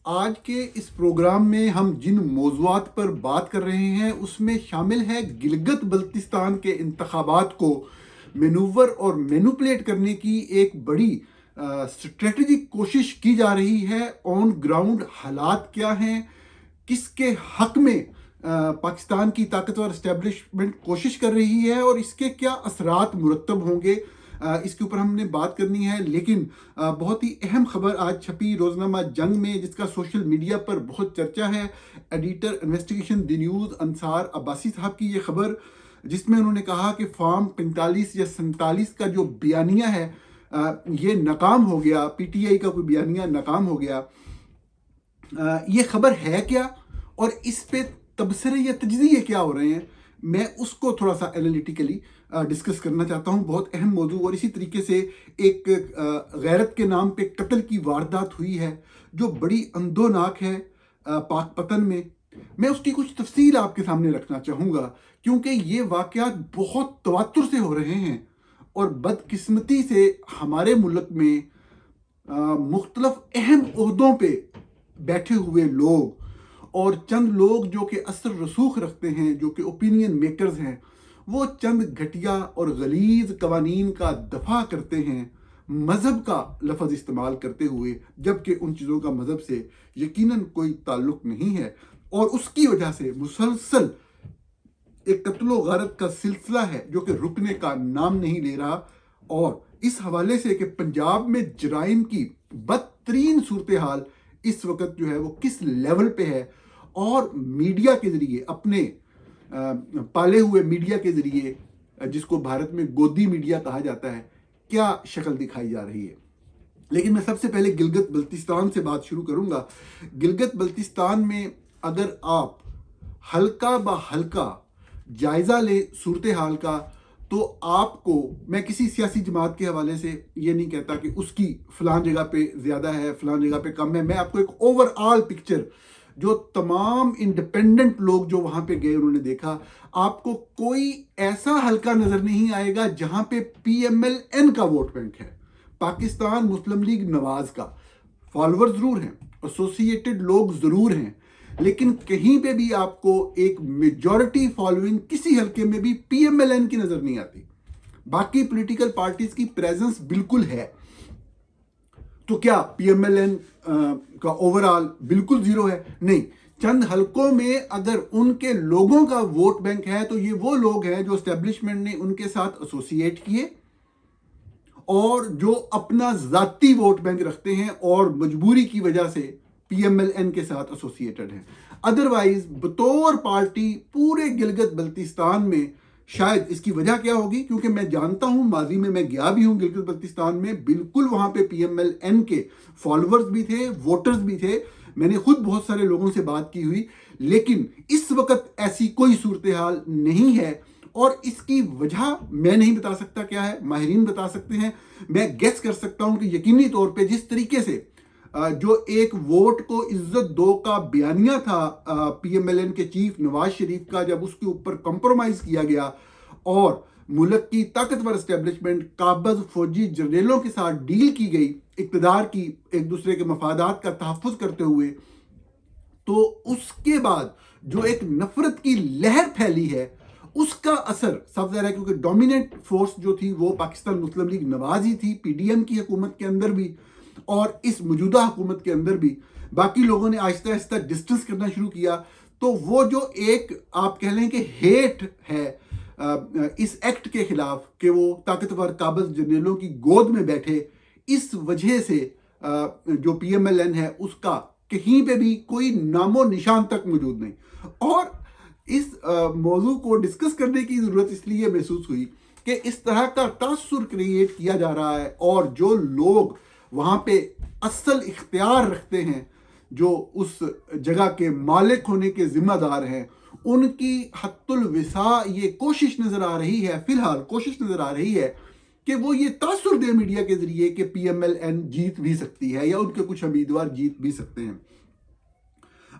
آج کے اس پروگرام میں ہم جن موضوعات پر بات کر رہے ہیں اس میں شامل ہے گلگت بلتستان کے انتخابات کو مینوور اور مینوپلیٹ کرنے کی ایک بڑی اسٹریٹجک کوشش کی جا رہی ہے۔ آن گراؤنڈ حالات کیا ہیں، کس کے حق میں پاکستان کی طاقتور اسٹیبلشمنٹ کوشش کر رہی ہے اور اس کے کیا اثرات مرتب ہوں گے، اس کے اوپر ہم نے بات کرنی ہے۔ لیکن بہت ہی اہم خبر آج چھپی روزنامہ جنگ میں، جس کا سوشل میڈیا پر بہت چرچا ہے۔ ایڈیٹر انویسٹیگیشن دی نیوز انصار عباسی صاحب کی یہ خبر، جس میں انہوں نے کہا کہ فارم 45 یا 47 کا جو بیانیہ ہے یہ ناکام ہو گیا، پی ٹی آئی کا کوئی بیانیہ ناکام ہو گیا۔ یہ خبر ہے کیا اور اس پہ تبصرے یا تجزیے کیا ہو رہے ہیں، میں اس کو تھوڑا سا انالیٹیکلی ڈسکس کرنا چاہتا ہوں۔ بہت اہم موضوع، اور اسی طریقے سے ایک غیرت کے نام پہ قتل کی واردات ہوئی ہے جو بڑی اندوناک ہے پاک پتن میں۔ میں اس کی کچھ تفصیل آپ کے سامنے رکھنا چاہوں گا، کیونکہ یہ واقعات بہت تواتر سے ہو رہے ہیں اور بدقسمتی سے ہمارے ملک میں مختلف اہم عہدوں پہ بیٹھے ہوئے لوگ اور چند لوگ جو کہ اثر رسوخ رکھتے ہیں، جو کہ اوپینین میکرز ہیں، وہ چند گھٹیا اور غلیظ قوانین کا دفاع کرتے ہیں مذہب کا لفظ استعمال کرتے ہوئے، جبکہ ان چیزوں کا مذہب سے یقیناً کوئی تعلق نہیں ہے، اور اس کی وجہ سے مسلسل ایک قتل و غارت کا سلسلہ ہے جو کہ رکنے کا نام نہیں لے رہا۔ اور اس حوالے سے کہ پنجاب میں جرائم کی بدترین صورتحال اس وقت جو ہے وہ کس لیول پہ ہے، اور میڈیا کے ذریعے، اپنے پالے ہوئے میڈیا کے ذریعے، جس کو بھارت میں گودی میڈیا کہا جاتا ہے، کیا شکل دکھائی جا رہی ہے۔ لیکن میں سب سے پہلے گلگت بلتستان سے بات شروع کروں گا۔ گلگت بلتستان میں اگر آپ ہلکا با ہلکا جائزہ لیں صورتحال کا، تو آپ کو، میں کسی سیاسی جماعت کے حوالے سے یہ نہیں کہتا کہ اس کی فلان جگہ پہ زیادہ ہے، فلان جگہ پہ کم ہے، میں آپ کو ایک اوور آل پکچر جو تمام انڈیپینڈنٹ لوگ جو وہاں پہ گئے انہوں نے دیکھا، آپ کو کوئی ایسا حلقہ نظر نہیں آئے گا جہاں پہ پی ایم ایل این کا ووٹ بینک ہے، پاکستان مسلم لیگ نواز کا۔ فالوور ضرور ہیں، ایسوسیٹڈ لوگ ضرور ہیں، لیکن کہیں پہ بھی آپ کو ایک میجورٹی فالوئنگ کسی حلقے میں بھی پی ایم ایل این کی نظر نہیں آتی۔ باقی پولیٹیکل پارٹیز کی پریزنس بالکل ہے، تو کیا پی ایم ایل این کا اوورآل بالکل زیرو ہے؟ نہیں، چند حلقوں میں اگر ان کے لوگوں کا ووٹ بینک ہے تو یہ وہ لوگ ہیں جو اسٹیبلشمنٹ نے ان کے ساتھ ایسوسیٹ کیے اور جو اپنا ذاتی ووٹ بینک رکھتے ہیں اور مجبوری کی وجہ سے پی ایم ایل این کے ساتھ ایسوسیٹڈ ہیں۔ ادروائز بطور پارٹی پورے گلگت بلتستان میں شاید اس کی وجہ کیا ہوگی، کیونکہ میں جانتا ہوں، ماضی میں گیا بھی ہوں گلگت بلتستان میں، بالکل وہاں پہ پی ایم ایل این کے فالوورز بھی تھے، ووٹرز بھی تھے، میں نے خود بہت سارے لوگوں سے بات کی ہوئی، لیکن اس وقت ایسی کوئی صورتحال نہیں ہے، اور اس کی وجہ میں نہیں بتا سکتا کیا ہے، ماہرین بتا سکتے ہیں۔ میں گیس کر سکتا ہوں کہ یقینی طور پہ جس طریقے سے جو ایک ووٹ کو عزت دو کا بیانیہ تھا پی ایم ایل این کے چیف نواز شریف کا، جب اس کے اوپر کمپرومائز کیا گیا اور ملک کی طاقتور اسٹیبلشمنٹ قابض فوجی جرنیلوں کے ساتھ ڈیل کی گئی اقتدار کی، ایک دوسرے کے مفادات کا تحفظ کرتے ہوئے، تو اس کے بعد جو ایک نفرت کی لہر پھیلی ہے، اس کا اثر سب ظاہر ہے، کیونکہ ڈومیننٹ فورس جو تھی وہ پاکستان مسلم لیگ نواز ہی تھی، پی ڈی ایم کی حکومت کے اندر بھی اور اس موجودہ حکومت کے اندر بھی۔ باقی لوگوں نے آہستہ آہستہ ڈسٹنس کرنا شروع کیا، تو وہ جو ایک آپ کہہ لیں کہ ہیٹ ہے اس ایکٹ کے خلاف کہ وہ طاقتور قابض جرنیلوں کی گود میں بیٹھے، اس وجہ سے جو پی ایم ایل این ہے اس کا کہیں پہ بھی کوئی نام و نشان تک موجود نہیں۔ اور اس موضوع کو ڈسکس کرنے کی ضرورت اس لیے محسوس ہوئی کہ اس طرح کا تاثر کریٹ کیا جا رہا ہے، اور جو لوگ وہاں پہ اصل اختیار رکھتے ہیں، جو اس جگہ کے مالک ہونے کے ذمہ دار ہیں، ان کی حت الوسع یہ کوشش نظر آ رہی ہے، فی الحال کوشش نظر آ رہی ہے کہ وہ یہ تاثر دے میڈیا کے ذریعے کہ پی ایم ایل این جیت بھی سکتی ہے یا ان کے کچھ امیدوار جیت بھی سکتے ہیں۔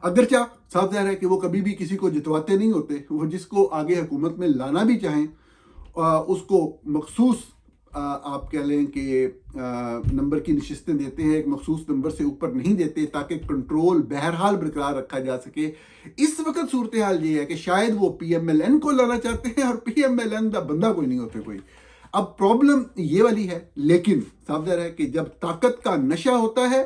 اگرچہ صاف ظاہر ہے کہ وہ کبھی بھی کسی کو جتواتے نہیں ہوتے، وہ جس کو آگے حکومت میں لانا بھی چاہیں اس کو مخصوص آپ کہہ لیں کہ نمبر کی نشستیں دیتے ہیں، ایک مخصوص نمبر سے اوپر نہیں دیتے تاکہ کنٹرول بہرحال برقرار رکھا جا سکے. اس وقت صورتحال یہ ہے کہ شاید وہ پی ایم ایل این کو لانا چاہتے ہیں اور پی ایم ایل این کا بندہ کوئی نہیں ہوتے کوئی. اب پرابلم یہ والی ہے، لیکن صاف ظاہر ہے کہ جب طاقت کا نشہ ہوتا ہے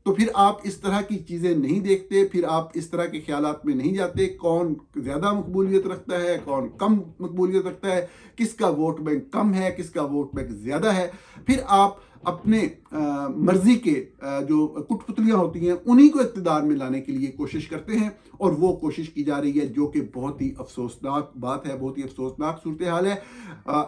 تو پھر آپ اس طرح کی چیزیں نہیں دیکھتے، پھر آپ اس طرح کے خیالات میں نہیں جاتے کون زیادہ مقبولیت رکھتا ہے، کون کم مقبولیت رکھتا ہے، کس کا ووٹ بینک کم ہے، کس کا ووٹ بینک زیادہ ہے. پھر آپ اپنے مرضی کے جو کٹ پتلیاں ہوتی ہیں انہی کو اقتدار میں لانے کے لیے کوشش کرتے ہیں، اور وہ کوشش کی جا رہی ہے جو کہ بہت ہی افسوسناک بات ہے، بہت ہی افسوسناک صورتحال ہے.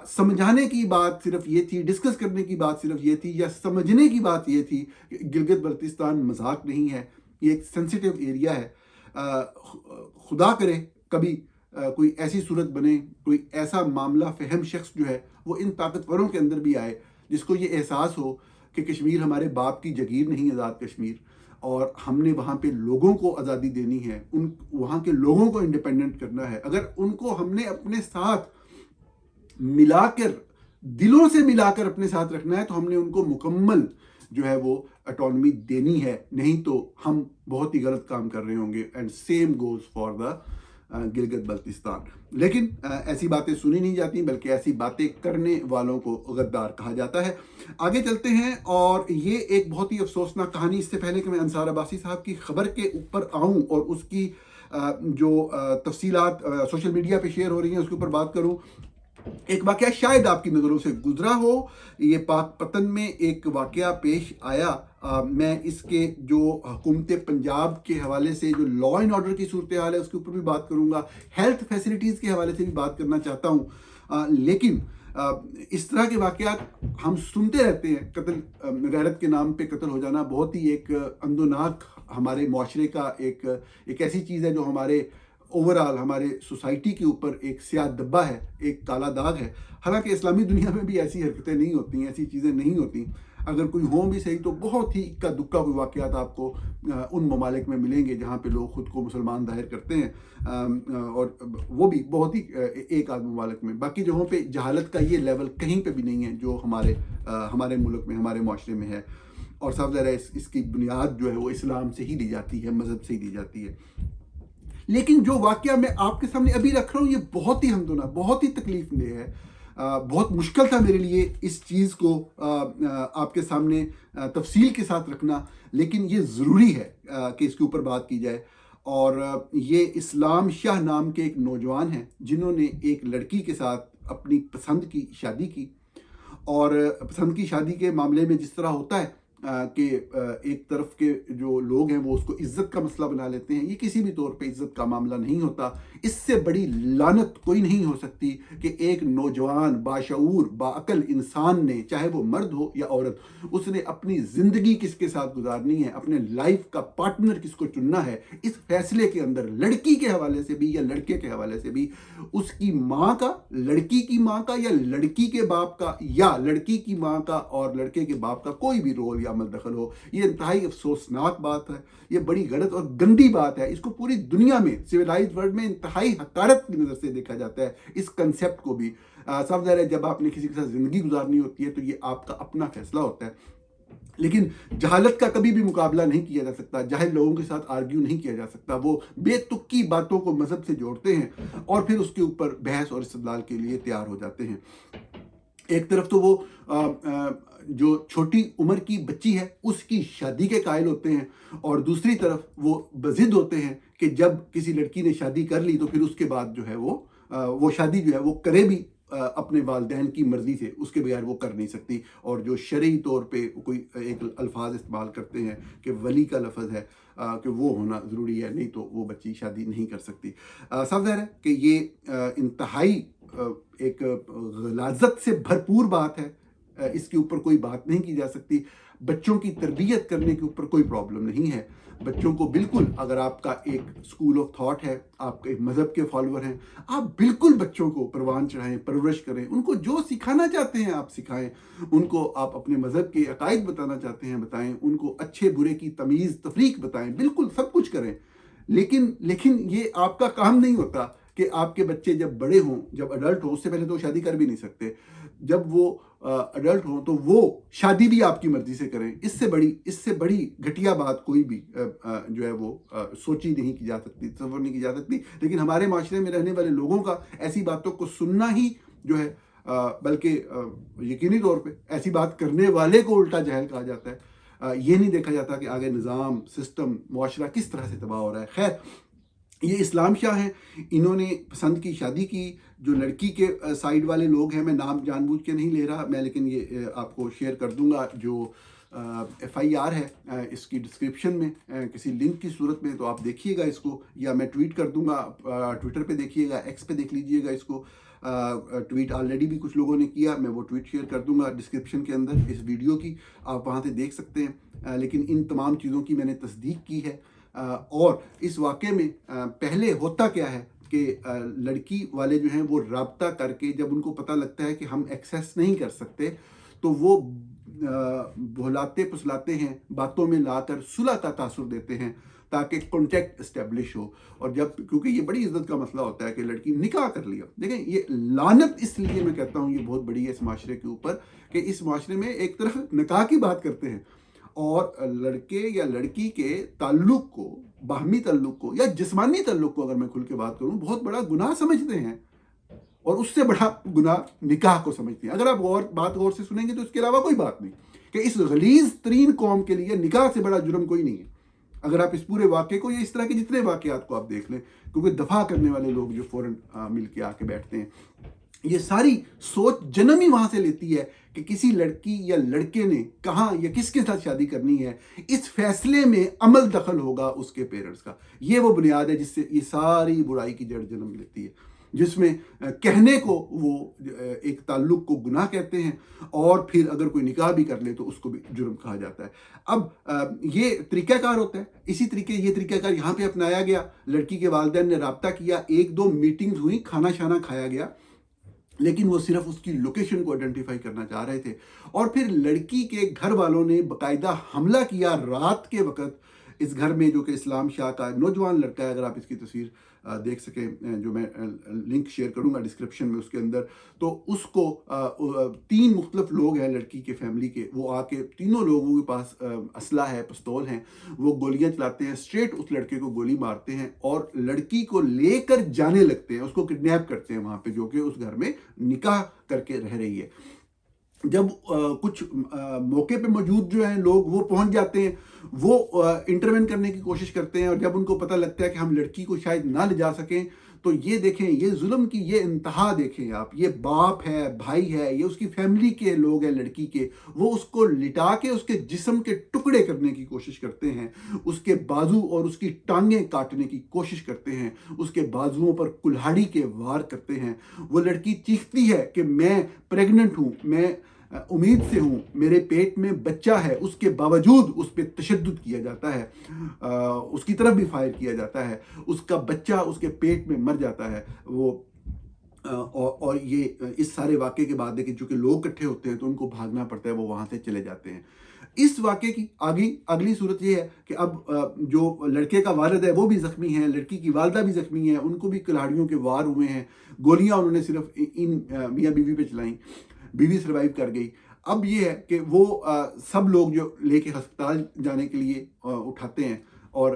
سمجھانے کی بات صرف یہ تھی، ڈسکس کرنے کی بات صرف یہ تھی، یا سمجھنے کی بات یہ تھی کہ گلگت بلتستان مذاق نہیں ہے، یہ ایک سینسیٹیو ایریا ہے. خدا کرے کبھی کوئی ایسی صورت بنے، کوئی ایسا معاملہ فہم شخص جو ہے وہ ان طاقتوروں کے اندر بھی آئے جس کو یہ احساس ہو کہ کشمیر ہمارے باپ کی جگیر نہیں، آزاد کشمیر، اور ہم نے وہاں پہ لوگوں کو آزادی دینی ہے، وہاں کے لوگوں کو انڈیپینڈنٹ کرنا ہے. اگر ان کو ہم نے اپنے ساتھ ملا کر، دلوں سے ملا کر اپنے ساتھ رکھنا ہے تو ہم نے ان کو مکمل جو ہے وہ اٹانومی دینی ہے، نہیں تو ہم بہت ہی غلط کام کر رہے ہوں گے. And same goes for the Gilgit Baltistan. لیکن ایسی باتیں سنی نہیں جاتی، بلکہ ایسی باتیں کرنے والوں کو غدار کہا جاتا ہے. آگے چلتے ہیں، اور یہ ایک بہت ہی افسوسناک کہانی. اس سے پہلے کہ میں انصار عباسی صاحب کی خبر کے اوپر آؤں اور اس کی جو تفصیلات سوشل میڈیا پہ شیئر ہو رہی ہیں اس کے اوپر بات کروں، ایک واقعہ شاید آپ کی نظروں سے گزرا ہو. یہ پاک پتن میں ایک واقعہ پیش آیا. میں اس کے جو حکومت پنجاب کے حوالے سے جو لا اینڈ آرڈر کی صورتحال ہے اس کے اوپر بھی بات کروں گا، ہیلتھ فیسلٹیز کے حوالے سے بھی بات کرنا چاہتا ہوں. لیکن اس طرح کے واقعات ہم سنتے رہتے ہیں. قتل غیرت کے نام پہ قتل ہو جانا بہت ہی ایک اندوناک ہمارے معاشرے کا ایک ایسی چیز ہے جو ہمارے اوورآل ہمارے سوسائٹی کے اوپر ایک سیاہ دبا ہے، ایک کالا داغ ہے. حالانکہ اسلامی دنیا میں بھی ایسی حرکتیں نہیں ہوتی ہیں، ایسی چیزیں نہیں ہوتی. اگر کوئی ہوں بھی صحیح تو بہت ہی اکا دکا کوئی واقعات آپ کو ان ممالک میں ملیں گے جہاں پہ لوگ خود کو مسلمان ظاہر کرتے ہیں، اور وہ بھی بہت ہی ایک آدھ ممالک میں. باقی جگہوں پہ جہالت کا یہ لیول کہیں پہ بھی نہیں ہے جو ہمارے ملک میں، ہمارے معاشرے میں ہے. اور صاف ظاہر ہے اس کی بنیاد جو ہے وہ اسلام سے ہی لی جاتی ہے، مذہب سے ہی لی جاتی ہے. لیکن جو واقعہ میں آپ کے سامنے ابھی رکھ رہا ہوں یہ بہت ہی ہمدونہ، بہت ہی تکلیف دہ ہے. بہت مشکل تھا میرے لیے اس چیز کو آپ کے سامنے تفصیل کے ساتھ رکھنا، لیکن یہ ضروری ہے کہ اس کے اوپر بات کی جائے. اور یہ اسلام شاہ نام کے ایک نوجوان ہیں جنہوں نے ایک لڑکی کے ساتھ اپنی پسند کی شادی کی. اور پسند کی شادی کے معاملے میں جس طرح ہوتا ہے کہ ایک طرف کے جو لوگ ہیں وہ اس کو عزت کا مسئلہ بنا لیتے ہیں، یہ کسی بھی طور پہ عزت کا معاملہ نہیں ہوتا. اس سے بڑی لعنت کوئی نہیں ہو سکتی کہ ایک نوجوان باشعور باعقل انسان نے، چاہے وہ مرد ہو یا عورت، اس نے اپنی زندگی کس کے ساتھ گزارنی ہے، اپنے لائف کا پارٹنر کس کو چننا ہے، اس فیصلے کے اندر لڑکی کے حوالے سے بھی یا لڑکے کے حوالے سے بھی اس کی ماں کا، لڑکی کی ماں کا یا لڑکی کے باپ کا یا لڑکی کی ماں کا اور لڑکے کے باپ کا کوئی بھی رول یا عمل دخل ہو. یہ انتہائی افسوسناک بات ہے، یہ بڑی غلط اور گندی بات ہے. اس کو پوری دنیا میں سویلائزڈ ورلڈ میں انتہائی حقارت کی نظر سے دیکھا جاتا ہے. اس کنسیپٹ کو بھی صاف ظاہر ہے جب آپ نے کسی کے ساتھ زندگی گزارنی ہوتی ہے تو یہ آپ کا اپنا فیصلہ ہوتا ہے. لیکن جہالت کا کبھی بھی مقابلہ نہیں کیا جا سکتا، جاہل لوگوں کے ساتھ آرگیو نہیں کیا جا سکتا. وہ بے تکی باتوں کو مذہب سے جوڑتے ہیں اور پھر اس کے اوپر بحث اور استدلال کے لیے تیار ہو جاتے ہیں. ایک طرف تو وہ جو چھوٹی عمر کی بچی ہے اس کی شادی کے قائل ہوتے ہیں، اور دوسری طرف وہ بضد ہوتے ہیں کہ جب کسی لڑکی نے شادی کر لی تو پھر اس کے بعد جو ہے وہ شادی جو ہے وہ کرے بھی اپنے والدین کی مرضی سے، اس کے بغیر وہ کر نہیں سکتی. اور جو شرعی طور پہ کوئی ایک الفاظ استعمال کرتے ہیں کہ ولی کا لفظ ہے کہ وہ ہونا ضروری ہے، نہیں تو وہ بچی شادی نہیں کر سکتی. صاف ظاہر ہے کہ یہ انتہائی ایک غلاظت سے بھرپور بات ہے، اس کے اوپر کوئی بات نہیں کی جا سکتی. بچوں کی تربیت کرنے کے اوپر کوئی پرابلم نہیں ہے. بچوں کو بالکل، اگر آپ کا ایک اسکول آف تھاٹ ہے، آپ ایک مذہب کے فالوور ہیں، آپ بالکل بچوں کو پروان چڑھائیں، پرورش کریں، ان کو جو سکھانا چاہتے ہیں آپ سکھائیں. ان کو آپ اپنے مذہب کے عقائد بتانا چاہتے ہیں بتائیں، ان کو اچھے برے کی تمیز تفریق بتائیں، بالکل سب کچھ کریں. لیکن یہ آپ کا کام نہیں ہوتا کہ آپ کے بچے جب بڑے ہوں، جب اڈلٹ ہوں، اس سے پہلے تو شادی کر بھی نہیں سکتے، جب وہ اڈلٹ ہوں تو وہ شادی بھی آپ کی مرضی سے کریں. اس سے بڑی گھٹیا بات کوئی بھی جو ہے وہ سوچی نہیں کی جا سکتی, تصور نہیں کی جا سکتی. لیکن ہمارے معاشرے میں رہنے والے لوگوں کا ایسی باتوں کو سننا ہی جو ہے بلکہ یقینی طور پہ ایسی بات کرنے والے کو الٹا جاہل کہا جاتا ہے. یہ نہیں دیکھا جاتا کہ آگے نظام, سسٹم, معاشرہ کس طرح سے تباہ ہو رہا ہے. خیر, یہ اسلام شاہ ہیں, انہوں نے پسند کی, شادی کی. جو لڑکی کے سائیڈ والے لوگ ہیں, میں نام جان بوجھ کے نہیں لے رہا میں, لیکن یہ آپ کو شیئر کر دوں گا جو ایف آئی آر ہے اس کی ڈسکرپشن میں کسی لنک کی صورت میں, تو آپ دیکھیے گا اس کو, یا میں ٹویٹ کر دوں گا, ٹویٹر پہ دیکھیے گا, ایکس پہ دیکھ لیجیے گا اس کو. ٹویٹ آلریڈی بھی کچھ لوگوں نے کیا, میں وہ ٹویٹ شیئر کر دوں گا ڈسکرپشن کے اندر اس ویڈیو کی, آپ وہاں سے دیکھ سکتے ہیں. لیکن ان تمام چیزوں کی میں نے تصدیق کی ہے. اور اس واقعے میں پہلے ہوتا کیا ہے کہ لڑکی والے جو ہیں وہ رابطہ کر کے, جب ان کو پتہ لگتا ہے کہ ہم ایکسیس نہیں کر سکتے, تو وہ بہلاتے پسلاتے ہیں, باتوں میں لا کر صلح کا تاثر دیتے ہیں تاکہ کانٹیکٹ اسٹیبلش ہو. اور جب, کیونکہ یہ بڑی عزت کا مسئلہ ہوتا ہے کہ لڑکی نکاح کر لیا. دیکھیں, یہ لعنت اس لیے میں کہتا ہوں یہ بہت بڑی ہے اس معاشرے کے اوپر, کہ اس معاشرے میں ایک طرف نکاح کی بات کرتے ہیں اور لڑکے یا لڑکی کے تعلق کو, باہمی تعلق کو یا جسمانی تعلق کو, اگر میں کھل کے بات کروں, بہت بڑا گناہ سمجھتے ہیں. اور اس سے بڑا گناہ نکاح کو سمجھتے ہیں. اگر آپ بات غور سے سنیں گے تو اس کے علاوہ کوئی بات نہیں, کہ اس غلیظ ترین قوم کے لیے نکاح سے بڑا جرم کوئی نہیں ہے. اگر آپ اس پورے واقعے کو, یا اس طرح کے جتنے واقعات کو آپ دیکھ لیں, کیونکہ دفاع کرنے والے لوگ جو فوراً مل کے آ کے بیٹھتے ہیں, یہ ساری سوچ جنم ہی وہاں سے لیتی ہے کہ کسی لڑکی یا لڑکے نے کہاں یا کس کے ساتھ شادی کرنی ہے. اس فیصلے میں عمل دخل ہوگا اس کے پیرنٹس کا. یہ وہ بنیاد ہے جس سے یہ ساری برائی کی جڑ جنم لیتی ہے, جس میں کہنے کو وہ ایک تعلق کو گناہ کہتے ہیں, اور پھر اگر کوئی نکاح بھی کر لے تو اس کو بھی جرم کہا جاتا ہے. اب یہ طریقہ کار ہوتا ہے. اسی طریقے یہ طریقہ کار یہاں پہ اپنایا گیا. لڑکی کے والدین نے رابطہ کیا, 1-2 میٹنگز ہوئی, کھانا شانا کھایا گیا, لیکن وہ صرف اس کی لوکیشن کو آئیڈینٹیفائی کرنا چاہ رہے تھے. اور پھر لڑکی کے گھر والوں نے باقاعدہ حملہ کیا رات کے وقت اس گھر میں, جو کہ اسلام شاہ کا نوجوان لڑکا ہے. اگر آپ اس کی تصویر دیکھ سکیں, جو میں لنک شیئر کروں گا ڈسکرپشن میں اس کے اندر, تو اس کو 3 مختلف لوگ ہیں لڑکی کے فیملی کے, وہ آ کے, تینوں لوگوں کے پاس اسلحہ ہے, پستول ہیں, وہ گولیاں چلاتے ہیں, اسٹریٹ اس لڑکے کو گولی مارتے ہیں اور لڑکی کو لے کر جانے لگتے ہیں, اس کو کڈنیپ کرتے ہیں وہاں پہ, جو کہ اس گھر میں نکاح کر کے رہ رہی ہے. جب کچھ موقع پہ موجود جو ہیں لوگ, وہ پہنچ جاتے ہیں, وہ انٹروین کرنے کی کوشش کرتے ہیں, اور جب ان کو پتہ لگتا ہے کہ ہم لڑکی کو شاید نہ لے جا سکیں, تو یہ دیکھیں, یہ ظلم کی یہ انتہا دیکھیں آپ. یہ باپ ہے, بھائی ہے, یہ اس کی فیملی کے لوگ ہیں لڑکی کے, وہ اس کو لٹا کے اس کے جسم کے ٹکڑے کرنے کی کوشش کرتے ہیں, اس کے بازو اور اس کی ٹانگیں کاٹنے کی کوشش کرتے ہیں, اس کے بازوؤں پر کلہاڑی کے وار کرتے ہیں. وہ لڑکی چیختی ہے کہ میں پریگننٹ ہوں, میں امید سے ہوں, میرے پیٹ میں بچہ ہے. اس کے باوجود اس پہ تشدد کیا جاتا ہے, اس کی طرف بھی فائر کیا جاتا ہے, اس کا بچہ اس کے پیٹ میں مر جاتا ہے. وہ اور یہ اس سارے واقعے کے بعد دیکھیں, چونکہ لوگ اکٹھے ہوتے ہیں تو ان کو بھاگنا پڑتا ہے, وہ وہاں سے چلے جاتے ہیں. اس واقعے کی اگلی صورت یہ ہے کہ اب جو لڑکے کا والد ہے وہ بھی زخمی ہے, لڑکی کی والدہ بھی زخمی ہے, ان کو بھی کلاڑیوں کے وار ہوئے ہیں, گولیاں انہوں نے صرف ان میاں بیوی پہ چلائیں, بیوی سروائیو کر گئی. اب یہ ہے کہ وہ سب لوگ جو لے کے ہسپتال جانے کے لیے اٹھاتے ہیں, اور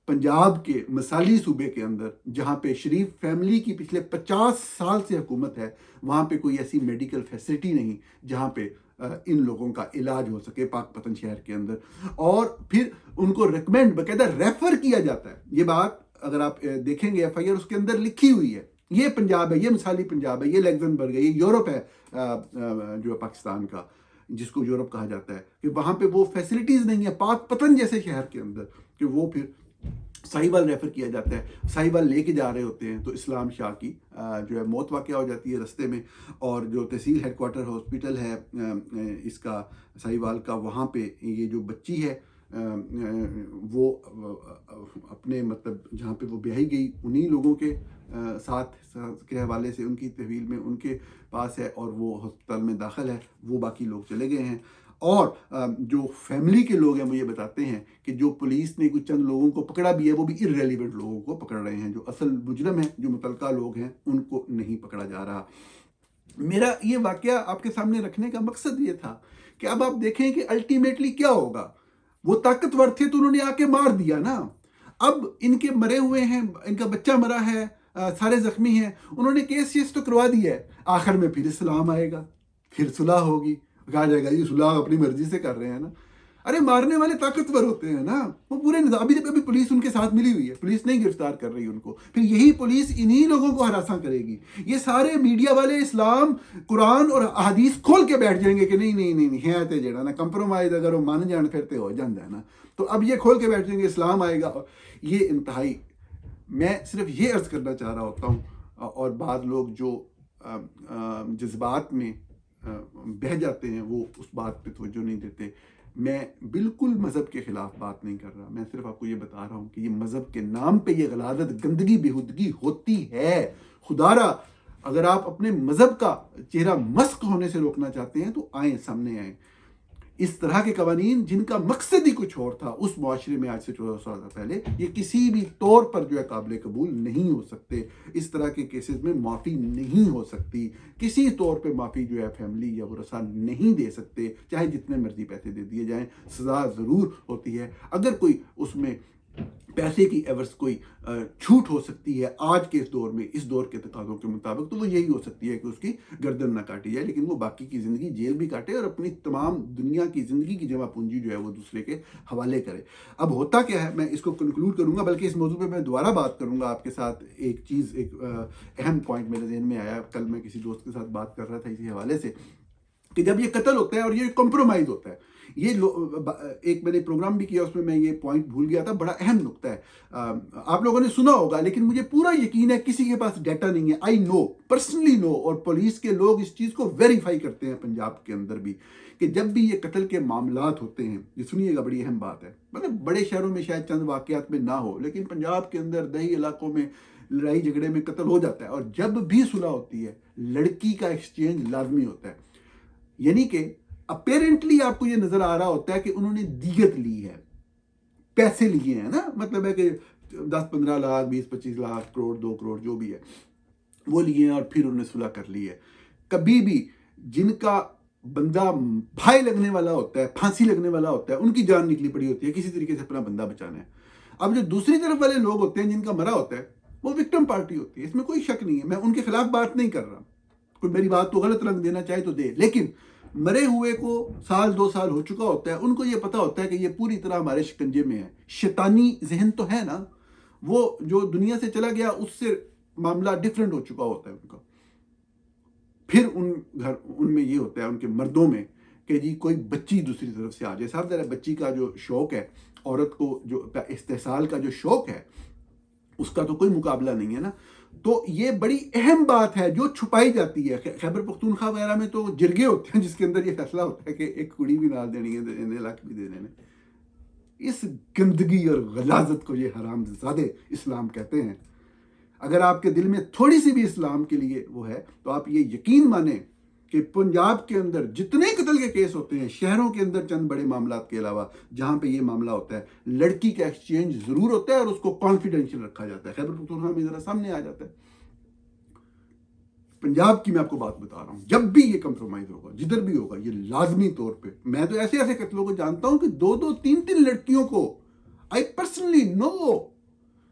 پنجاب کے مثالی صوبے کے اندر, جہاں پہ شریف فیملی کی پچھلے 50 سال سے حکومت ہے, وہاں پہ کوئی ایسی میڈیکل فیسلٹی نہیں جہاں پہ ان لوگوں کا علاج ہو سکے پاک پتن شہر کے اندر. اور پھر ان کو ریکمینڈ, باقاعدہ ریفر کیا جاتا ہے. یہ بات اگر آپ دیکھیں گے ایف آئی آر, اس کے اندر لکھی ہوئی ہے. یہ پنجاب ہے, یہ مثالی پنجاب ہے, یہ لیگزنبرگ ہے, یہ یورپ ہے جو پاکستان کا, جس کو یورپ کہا جاتا ہے, کہ وہاں پہ وہ فیسلٹیز نہیں ہیں پاک پتن جیسے شہر کے اندر, کہ وہ پھر ساہیوال ریفر کیا جاتا ہے. ساہیوال لے کے جا رہے ہوتے ہیں تو اسلام شاہ کی جو ہے موت واقع ہو جاتی ہے رستے میں. اور جو تحصیل ہیڈ کوارٹر ہاسپٹل ہے اس کا ساہیوال کا, وہاں پہ یہ جو بچی ہے وہ اپنے مطلب جہاں پہ وہ بیاہی گئی انہی لوگوں کے ساتھ کے حوالے سے, ان کی تحویل میں ان کے پاس ہے, اور وہ ہسپتال میں داخل ہے. وہ باقی لوگ چلے گئے ہیں. اور جو فیملی کے لوگ ہیں وہ یہ بتاتے ہیں کہ جو پولیس نے کچھ چند لوگوں کو پکڑا بھی ہے, وہ بھی irrelevant لوگوں کو پکڑ رہے ہیں. جو اصل مجرم ہیں, جو متعلقہ لوگ ہیں, ان کو نہیں پکڑا جا رہا. میرا یہ واقعہ آپ کے سامنے رکھنے کا مقصد یہ تھا کہ اب آپ دیکھیں کہ الٹیمیٹلی کیا ہوگا. وہ طاقتور تھے تو انہوں نے آ کے مار دیا نا. اب ان کے مرے ہوئے ہیں, ان کا بچہ مرا ہے, سارے زخمی ہیں, انہوں نے کیس تو کروا دیا ہے. آخر میں پھر اسلام آئے گا, پھر صلح ہوگی, کہا جائے گا یہ صلح اپنی مرضی سے کر رہے ہیں نا. ارے مارنے والے طاقتور ہوتے ہیں نا, وہ پورے نظام, ابھی پولیس ان کے ساتھ ملی ہوئی ہے, پولیس نہیں گرفتار کر رہی ان کو, پھر یہی پولیس انہی لوگوں کو ہراساں کرے گی. یہ سارے میڈیا والے اسلام, قرآن اور احادیث کھول کے بیٹھ جائیں گے کہ نہیں نہیں نہیں نہیں ہے تے جڑا نا کمپرومائز اگر وہ مان جان پھر تے ہو جاندہ ہے نا. تو اب یہ کھول کے بیٹھ جائیں گے اسلام آئے گا. یہ انتہائی, میں صرف یہ عرض کرنا چاہ رہا ہوتا ہوں, اور بعض لوگ جو جذبات میں بہہ جاتے ہیں وہ اس بات پہ توجہ نہیں دیتے. میں بالکل مذہب کے خلاف بات نہیں کر رہا, میں صرف آپ کو یہ بتا رہا ہوں کہ یہ مذہب کے نام پہ یہ غلاظت, گندگی, بےہودگی ہوتی ہے. خدا را اگر آپ اپنے مذہب کا چہرہ مسخ ہونے سے روکنا چاہتے ہیں تو آئیں, سامنے آئیں. اس طرح کے قوانین جن کا مقصد ہی کچھ اور تھا اس معاشرے میں آج سے 14 سال پہلے, یہ کسی بھی طور پر جو ہے قابل قبول نہیں ہو سکتے. اس طرح کے کیسز میں معافی نہیں ہو سکتی, کسی طور پہ معافی جو ہے فیملی یا ورثہ نہیں دے سکتے, چاہے جتنے مرضی پیسے دے دیے جائیں. سزا ضرور ہوتی ہے. اگر کوئی اس میں پیسے کی ایورز کوئی چھوٹ ہو سکتی ہے آج کے اس دور میں, اس دور کے تقاضوں کے مطابق, تو وہ یہی ہو سکتی ہے کہ اس کی گردن نہ کاٹی جائے, لیکن وہ باقی کی زندگی جیل بھی کاٹے اور اپنی تمام دنیا کی زندگی کی جمع پونجی جو ہے وہ دوسرے کے حوالے کرے. اب ہوتا کیا ہے, میں اس کو کنکلوڈ کروں گا, بلکہ اس موضوع پہ میں دوبارہ بات کروں گا آپ کے ساتھ. ایک چیز, ایک اہم پوائنٹ میرے ذہن میں آیا, کل میں کسی دوست کے ساتھ بات کر رہا تھا اسی حوالے سے, کہ جب یہ قتل ہوتا ہے اور یہ کمپرومائز ہوتا ہے, یہ ایک میں نے پروگرام بھی کیا, اس میں یہ پوائنٹ بھول گیا تھا, بڑا اہم نقطہ ہے. آپ لوگوں نے سنا ہوگا, لیکن مجھے پورا یقین ہے کسی کے پاس ڈیٹا نہیں ہے. آئی نو, پرسنلی نو, اور پولیس کے لوگ اس چیز کو ویریفائی کرتے ہیں پنجاب کے اندر بھی, کہ جب بھی یہ قتل کے معاملات ہوتے ہیں, یہ سنیے گا بڑی اہم بات ہے, مطلب بڑے شہروں میں شاید چند واقعات میں نہ ہو, لیکن پنجاب کے اندر دیہی علاقوں میں لڑائی جھگڑے میں قتل ہو جاتا ہے, اور جب بھی صلح ہوتی ہے لڑکی کا ایکسچینج لازمی ہوتا ہے. یعنی کہ اپیرنٹلی آپ کو یہ نظر آ رہا ہوتا ہے کہ انہوں نے دیت لی ہے, پیسے لیے ہیں نا, مطلب ہے کہ 10-15 لاکھ, 20-25 لاکھ, کروڑ, 2 کروڑ جو بھی ہے وہ لیے ہیں, اور پھر انہوں نے صلح کر لی ہے. کبھی بھی جن کا بندہ بھائی لگنے والا ہوتا ہے, پھانسی لگنے والا ہوتا ہے, ان کی جان نکلی پڑی ہوتی ہے کسی طریقے سے اپنا بندہ بچانا ہے. اب جو دوسری طرف والے لوگ ہوتے ہیں جن کا مرا ہوتا ہے, وہ وکٹم پارٹی ہوتی ہے, اس میں کوئی شک نہیں ہے, میں ان کے خلاف بات نہیں کر رہا, کوئی میری بات تو غلط رنگ دینا چاہے تو دے, لیکن مرے ہوئے کو 1-2 سال ہو چکا ہوتا ہے, ان کو یہ پتا ہوتا ہے کہ یہ پوری طرح ہمارے شکنجے میں ہے. شیطانی ذہن تو ہے نا, وہ جو دنیا سے چلا گیا اس سے معاملہ ڈیفرنٹ ہو چکا ہوتا ہے ان کا. پھر ان میں یہ ہوتا ہے, ان کے مردوں میں, کہ جی کوئی بچی دوسری طرف سے آ جائے. صاحب ذرا بچی کا جو شوق ہے, عورت کو جو استحصال کا جو شوق ہے, اس کا تو کوئی مقابلہ نہیں ہے نا. تو یہ بڑی اہم بات ہے جو چھپائی جاتی ہے. خیبر پختونخوا وغیرہ میں تو جرگے ہوتے ہیں جس کے اندر یہ فیصلہ ہوتا ہے کہ ایک کڑی بھی نال دینی ہے, 1 لاکھ بھی دے دینے. اس گندگی اور غلاظت کو یہ حرام زادے اسلام کہتے ہیں. اگر آپ کے دل میں تھوڑی سی بھی اسلام کے لیے وہ ہے, تو آپ یہ یقین مانیں کہ پنجاب کے اندر جتنے قتل کے کیس ہوتے ہیں, شہروں کے اندر چند بڑے معاملات کے علاوہ جہاں پہ یہ معاملہ ہوتا ہے, لڑکی کا ایکسچینج ضرور ہوتا ہے اور اس کو کانفیڈینشیل رکھا جاتا ہے. خیبر پختونخوا میں ذرا سامنے آ جاتا ہے. پنجاب کی میں آپ کو بات بتا رہا ہوں, جب بھی یہ کمپرومائز ہوگا, جدھر بھی ہوگا, یہ لازمی طور پہ, میں تو ایسے ایسے قتلوں کو جانتا ہوں کہ 2-2, 3-3 لڑکیوں کو آئی پرسنلی نو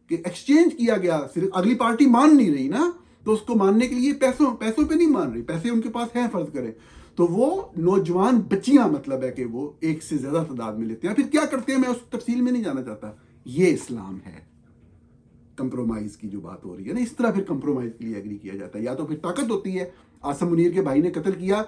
کہ ایکسچینج کیا گیا. صرف اگلی پارٹی مان نہیں رہی نا, تو اس کو ماننے کے لیے پیسوں پہ نہیں مان رہی, پیسے ان کے پاس ہیں فرض کریں, تو وہ نوجوان بچیاں, مطلب ہے کہ وہ 1 سے زیادہ تعداد میں لیتے ہیں. پھر کیا کرتے ہیں میں اس تفصیل میں نہیں جانا چاہتا. یہ اسلام ہے. کمپرومائز کی جو بات ہو رہی ہے نا, اس طرح پھر کمپرومائز کے لیے ایگری کیا جاتا ہے. یا تو پھر طاقت ہوتی ہے, عاصم منیر کے بھائی نے قتل کیا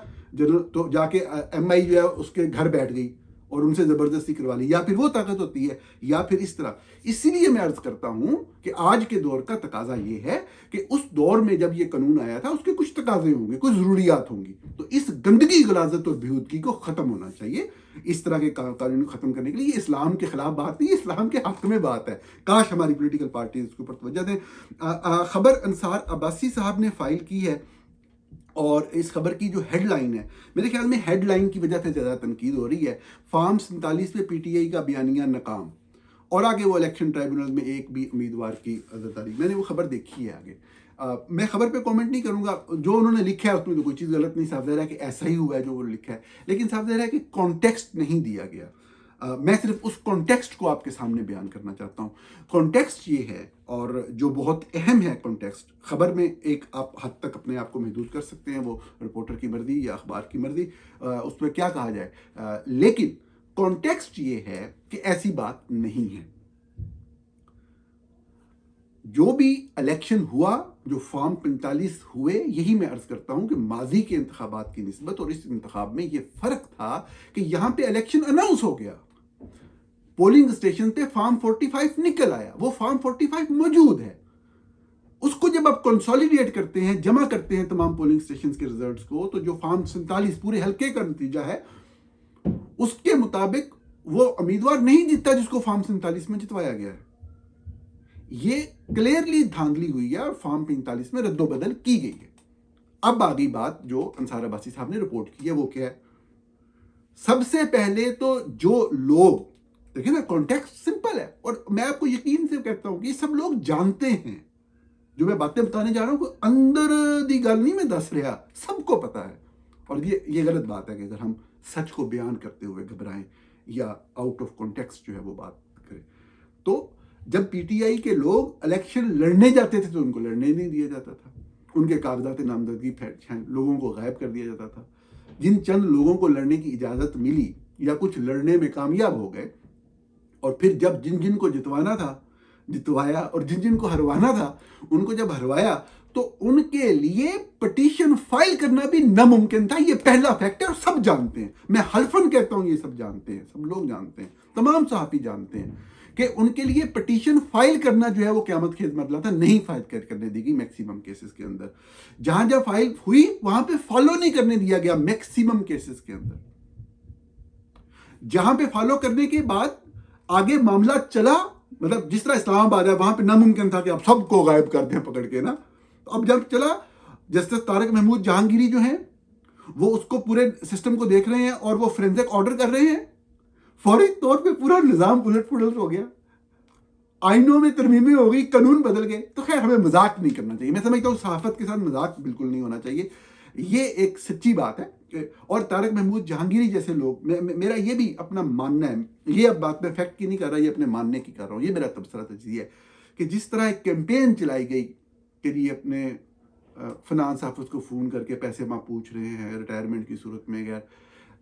تو جا کے ایم آئی جو ہے اس کے گھر بیٹھ گئی اور ان سے زبردستی کروا لی, یا پھر وہ طاقت ہوتی ہے, یا پھر اس طرح. اسی لیے میں عرض کرتا ہوں کہ آج کے دور کا تقاضا یہ ہے کہ اس دور میں جب یہ قانون آیا تھا اس کے کچھ تقاضے ہوں گے, کچھ ضروریات ہوں گی, تو اس گندگی, غلاظت اور بےہودگی کو ختم ہونا چاہیے. اس طرح کے قانون ختم کرنے کے لیے یہ اسلام کے خلاف بات نہیں, اسلام کے حق میں بات ہے. کاش ہماری پولیٹیکل پارٹیز اس کے اوپر توجہ دیں. خبر انصار عباسی صاحب نے فائل کی ہے, اور اس خبر کی جو ہیڈ لائن ہے, میرے خیال میں ہیڈ لائن کی وجہ سے زیادہ تنقید ہو رہی ہے. فارم 47 پہ پی ٹی آئی کا بیانیہ ناکام, اور آگے وہ الیکشن ٹرائبونل میں ایک بھی امیدوار کی عزتداری. میں نے وہ خبر دیکھی ہے آگے. میں خبر پہ کامنٹ نہیں کروں گا، جو انہوں نے لکھا ہے اس میں تو کوئی چیز غلط نہیں، صاف ظاہر ہے کہ ایسا ہی ہوا ہے جو وہ لکھا ہے، لیکن صاف ظاہر ہے کہ کانٹیکسٹ نہیں دیا گیا۔ میں صرف اس کانٹیکسٹ کو آپ کے سامنے بیان کرنا چاہتا ہوں۔ کانٹیکسٹ یہ ہے، اور جو بہت اہم ہے کانٹیکسٹ، خبر میں ایک آپ حد تک اپنے آپ کو محدود کر سکتے ہیں، وہ رپورٹر کی مرضی یا اخبار کی مرضی، اس پہ کیا کہا جائے، لیکن کانٹیکسٹ یہ ہے کہ ایسی بات نہیں ہے۔ جو بھی الیکشن ہوا، جو فارم 45 ہوئے، یہی میں عرض کرتا ہوں کہ ماضی کے انتخابات کی نسبت اور اس انتخاب میں یہ فرق تھا کہ یہاں پہ الیکشن اناؤنس ہو گیا، پولنگ اسٹیشن پہ فارم 45 نکل آیا، وہ فارم 45 موجود ہے، اس کو جب آپ کنسولیڈیٹ کرتے ہیں، جمع کرتے ہیں تمام پولنگ اسٹیشنز کے ریزلٹس کو، تو جو فارم 47 پورے حلقے کا نتیجہ ہے، اس کے مطابق وہ امیدوار نہیں جیتا جس کو فارم 47 میں جتوایا گیا ہے۔ یہ کلیئرلی دھاندلی ہوئی ہے اور فارم 45 میں رد و بدل کی گئی ہے۔ اب آگئی بات جو انصار عباسی صاحب نے رپورٹ کی ہے، وہ کیا ہے؟ سب سے پہلے تو جو لوگ، دیکھیں نا، کانٹیکسٹ سمپل ہے، اور میں آپ کو یقین سے کہتا ہوں کہ یہ سب لوگ جانتے ہیں، جو میں باتیں بتانے جا رہا ہوں کوئی اندر دی گل نہیں میں دس رہا، سب کو پتا ہے۔ اور یہ غلط بات ہے کہ اگر ہم سچ کو بیان کرتے ہوئے گھبرائیں یا آؤٹ آف کانٹیکسٹ جو ہے وہ بات کریں۔ تو جب پی ٹی آئی کے لوگ الیکشن لڑنے جاتے تھے تو ان کو لڑنے نہیں دیا جاتا تھا، ان کے کاغذات نامزدگی لوگوں کو غائب کر دیا جاتا تھا۔ جن چند لوگوں کو لڑنے کی اجازت ملی یا کچھ لڑنے میں کامیاب ہو گئے، اور پھر جب جن کو جتوانا تھا جتوایا، اور جن کو ہروانا تھا ان کو جب ہروایا، تو ان کے لیے پٹیشن فائل کرنا بھی ناممکن تھا۔ یہ پہلا فیکٹر سب جانتے ہیں، میں حلفاً کہتا ہوں یہ سب جانتے ہیں، سب لوگ جانتے ہیں، تمام صحافی جانتے ہیں کہ ان کے لیے پٹیشن فائل کرنا جو ہے وہ قیامت خیز مسئلہ تھا، نہیں فائل کرنے دی گئی میکسیمم کیسز کے اندر۔ جہاں جہاں فائل ہوئی وہاں پہ فالو نہیں کرنے دیا گیا میکسیمم کیسز کے اندر۔ جہاں پہ فالو کرنے کے بعد آگے معاملہ چلا، مطلب جس طرح اسلام آباد ہے وہاں پہ ناممکن تھا کہ آپ سب کو غائب کر دیں پکڑ کے نا، تو اب جب چلا، جسٹس طارق محمود جہانگیری جو ہیں وہ اس کو پورے سسٹم کو دیکھ رہے ہیں اور وہ فورینزک آرڈر کر رہے ہیں، فوری طور پہ پورا نظام الٹ پلٹ ہو گیا، آئینوں میں ترمیمیں ہو گئی، قانون بدل گئے۔ تو خیر ہمیں مذاق نہیں کرنا چاہیے، میں سمجھتا ہوں صحافت کے ساتھ مذاق بالکل نہیں ہونا چاہیے، یہ ایک سچی بات ہے۔ اور طارق محمود جہانگیری جیسے لوگ، میرا یہ بھی اپنا ماننا ہے، یہ اب بات میں فیکٹ کی نہیں کر رہا، یہ اپنے ماننے کی کر رہا ہوں، یہ میرا تبصرہ تجزیہ ہے کہ جس طرح ایک کیمپین چلائی گئی کہ یہ اپنے فنانس آفس کو فون کر کے پیسے ماں پوچھ رہے ہیں ریٹائرمنٹ کی صورت میں،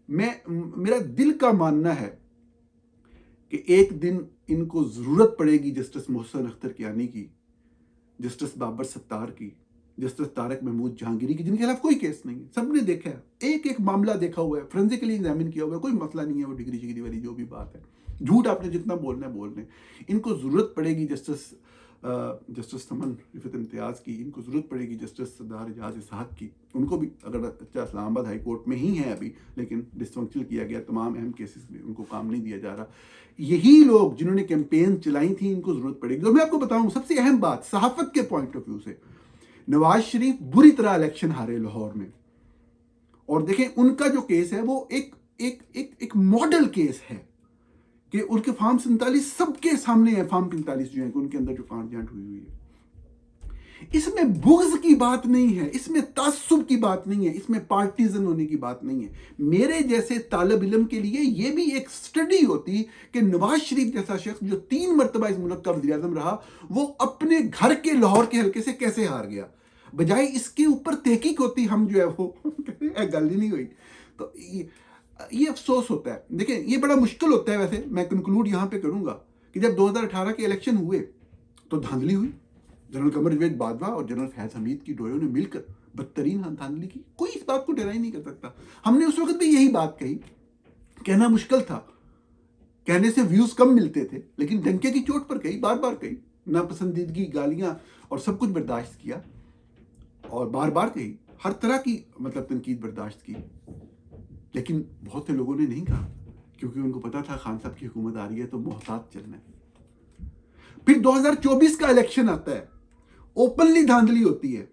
میرا دل کا ماننا ہے کہ ایک دن ان کو ضرورت پڑے گی جسٹس محسن اختر کیانی کی، جسٹس بابر ستار کی، جسٹس طارق محمود جہانگیری کی، جن کے خلاف کوئی کیس نہیں ہے، سب نے دیکھا ہے، ایک ایک معاملہ دیکھا ہوا ہے، فورینزکلی ایگزامن کیا ہوا ہے، کوئی مسئلہ نہیں ہے، وہ ڈگری شگری والی جو بھی بات ہے، جھوٹ آپ نے جتنا بولنا ہے بول لیں۔ ان کو ضرورت پڑے گی جسٹس سمن رفعت امتیاز کی، ان کو ضرورت پڑے گی جسٹس سردار اعجاز اسحاق کی، ان کو بھی اگر اچھا اسلام آباد ہائی کورٹ میں ہی ہیں ابھی، لیکن ڈسفنکشن کیا گیا، تمام اہم کیسز میں ان کو کام نہیں دیا جا رہا۔ یہی لوگ جنہوں نے کیمپین چلائی تھی ان کو ضرورت پڑے گی۔ اور میں آپ کو بتاؤں سب سے اہم بات صحافت کے پوائنٹ آف ویو سے، نواز شریف بری طرح الیکشن ہارے لاہور میں، اور دیکھیں ان کا جو کیس ہے وہ ایک ماڈل کیس ہے کہ ان کے فارم 47 سب کے سامنے ہے، فارم 45 جو ہیں کہ ان کے اندر جو کانٹ جانٹ ہوئی ہے، اس میں بغض کی بات نہیں ہے، اس میں تعصب کی بات نہیں ہے، اس میں پارٹیزن ہونے کی بات نہیں ہے۔ میرے جیسے طالب علم کے لیے یہ بھی ایک سٹڈی ہوتی کہ نواز شریف جیسا شخص جو 3 مرتبہ اس ملک کا وزیر اعظم رہا، وہ اپنے گھر کے لاہور کے حلقے سے کیسے ہار گیا، بجائے اس کے اوپر تحقیق ہوتی، ہم جو ہے وہ گل ہی نہیں ہوئی۔ تو یہ افسوس ہوتا ہے۔ دیکھیں یہ بڑا مشکل ہوتا ہے، ویسے میں کنکلوڈ یہاں پہ کروں گا کہ جب 2018 کے الیکشن ہوئے تو دھاندلی ہوئی، جنرل قمر جاوید باجوہ اور جنرل فیض حمید کی ڈویوں نے مل کر بدترین دھاندلی کی، کوئی اس بات کو ڈرائی نہیں کر سکتا۔ ہم نے اس وقت بھی یہی بات کہی، کہنا مشکل تھا، کہنے سے ویوز کم ملتے تھے، لیکن ڈنکے کی چوٹ پر کہی، بار بار کہی، ناپسندیدگی، گالیاں اور سب کچھ برداشت کیا، اور بار بار کہی، ہر طرح کی مطلب تنقید برداشت کی، لیکن بہت سے لوگوں نے نہیں کہا، کیونکہ ان کو پتا تھا خان صاحب کی حکومت آ رہی ہے تو محتاط چلنا ہے۔ پھر 2024 کا الیکشن آتا ہے، اوپنلی دھاندلی ہوتی ہے،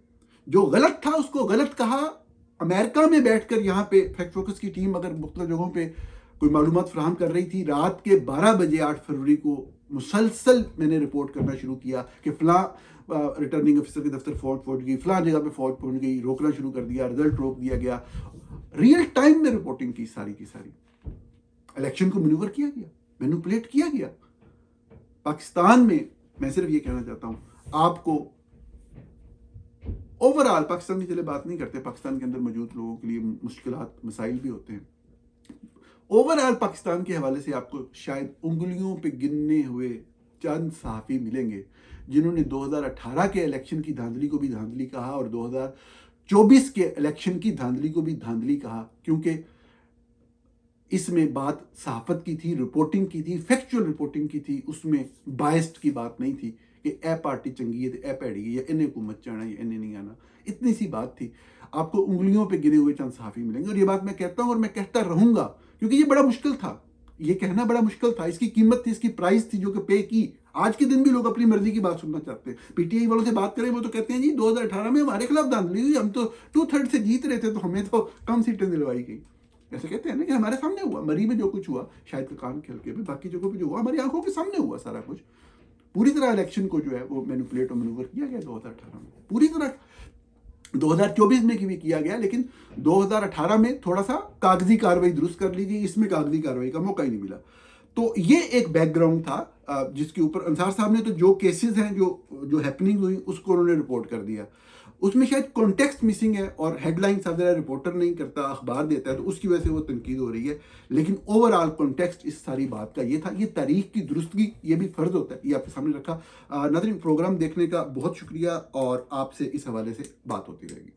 جو غلط تھا اس کو غلط کہا۔ امریکہ میں بیٹھ کر یہاں پہ فیکٹ فوکس کی ٹیم اگر مختلف جگہوں پہ کوئی معلومات فراہم کر رہی تھی، رات کے 12 بجے 8 فروری کو مسلسل میں نے رپورٹ کرنا شروع کیا کہ فلاں ریٹرننگ افسر کے دفتر فوج پہنچ گئی، فلاں جگہ پہ فوج پہنچ گئی، روکنا شروع کر دیا، رزلٹ روک دیا گیا. ریئل ٹائم میں رپورٹنگ کی ساری کی ساری. الیکشن کو مینوور کیا گیا، مینوپولیٹ کیا گیا. پاکستان میں صرف یہ کہنا چاہتا ہوں آپ کو، اوور آل پاکستان کی چلے بات نہیں کرتے، پاکستان کے اندر موجود لوگوں کے لیے مشکلات مسائل بھی ہوتے ہیں. اوور آل پاکستان کے حوالے سے آپ کو شاید انگلیوں پہ گننے ہوئے چند صحافی ملیں گے جنہوں نے 2018 کے الیکشن کی دھاندلی کو بھی دھاندلی کہا اور 2024 کے الیکشن کی دھاندلی کو بھی دھاندلی کہا، کیونکہ اس میں بات صحافت کی تھی، رپورٹنگ کی تھی، فیکچول رپورٹنگ کی تھی. اس میں بائسڈ کی بات نہیں تھی کہ اے پارٹی چنگی ہے اے پیڑی ہے، یا انہیں حکومت چاہنا یا انہیں نہیں آنا. اتنی سی بات تھی. آپ کو انگلیوں پہ گنے ہوئے چند صحافی ملیں گے، اور یہ بات میں کہتا ہوں اور میں کہتا رہوں گا، کیونکہ یہ بڑا مشکل تھا، یہ کہنا بڑا مشکل تھا. اس کی قیمت تھی، اس کی پرائز تھی جو کہ پے کی. آج کے دن بھی لوگ اپنی مرضی کی بات سننا چاہتے ہیں. پی ٹی آئی والوں سے بات کریں وہ تو کہتے ہیں جی 2018 میں ہمارے خلاف دھاندلی ہوئی، ہم تو 2/3 سے جیت رہے تھے تو ہمیں تو کم سیٹیں دلوائی گئی. ایسے کہتے ہیں نا کہ ہمارے سامنے ہوا، مری میں جو کچھ ہوا، شاید کان کھل کے بھی باقی جگہوں پہ جو ہوا ہماری آنکھوں کے سامنے ہوا سارا کچھ. پوری طرح الیکشن کو جو ہے وہ مینوپولیٹ اور مینوور کیا گیا 2018 میں، پوری طرح 2024 میں بھی کیا گیا، لیکن 2018 میں تھوڑا سا کاغذی کاروائی درست کر لی گئی، اس میں کاغذی کاروائی کا موقع ہی نہیں ملا. تو یہ ایک بیک گراؤنڈ تھا جس کے اوپر انصار صاحب نے تو جو کیسز ہیں جو ہیپننگ ہوئی اس کو انہوں نے رپورٹ کر دیا. اس میں شاید کانٹیکسٹ مسنگ ہے اور ہیڈ لائن سب ذرا رپورٹر نہیں کرتا، اخبار دیتا ہے، تو اس کی وجہ سے وہ تنقید ہو رہی ہے. لیکن اوور آل کانٹیکسٹ اس ساری بات کا یہ تھا. یہ تاریخ کی درستگی یہ بھی فرض ہوتا ہے، یہ آپ کے سامنے رکھا. ناظرین، پروگرام دیکھنے کا بہت شکریہ اور آپ سے اس حوالے سے بات ہوتی رہے گی.